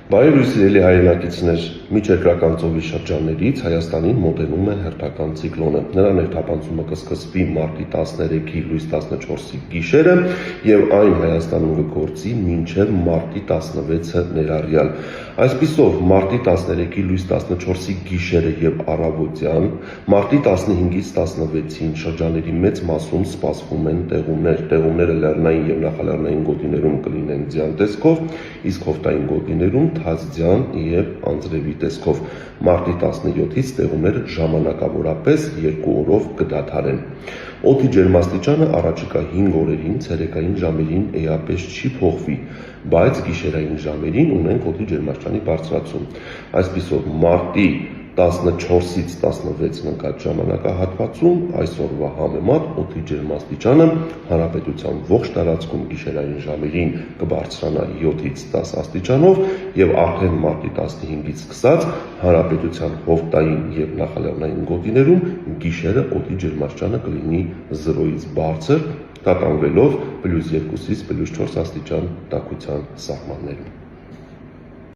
Բարև սիրելի հայրենակիցներ, միջերկրական ծովի շրջաններից Հայաստանին մոտենում է հերթական ցիկլոնը։ Նրա ներթափանցումը կսկսվի մարտի 13-ի լույս 14-ի գիշերը եւ այն Հայաստանում կգործի մինչեւ մարտի 16-ը ներառյալ։ Այսպիսով, մարտի 13-ի լույս 14-ի գիշերը եւ առավոտյան, մարտի 15-ից 16-ին շրջանների մեծ մասում սպասվում են տեղումներ։ Տեղումները լեռնային եւ նախալեռնային գոտիներում կլինեն ձյան տեսքով, իսկ հովտային գոտիներում թաձյան եւ անձրևի տեսքով։ Մարտի 17-ից տեղումները ժամանակավորապես 2 օրով կդադարեն։ Օդի ջերմաստիճանը առաջիկա 5 օրերին ցերեկային ժամերին էապես չի փոխվի, բայց գիշերային ժամերին ունենք օդի ջերմաստիճանի բարձրացում։ Այսպիսով, մարտի 14-ից 16 ընկած ժամանակահատվածում այսօրվա համեմատ օդի ջերմաստիճանը հանրապետության ողջ տարածքում գիշերային ժամերին կբարձրանա 7-ից 10 աստիճանով եւ արդեն մարտի 15-ից սկսած հանրապետության հովտային եւ նախալեռնային գոտիներում գիշերը օդի ջերմաստիճանը կլինի 0-ից բարձր, տատանվելով +2-ից +4 աստիճան տաքության սահմաններում։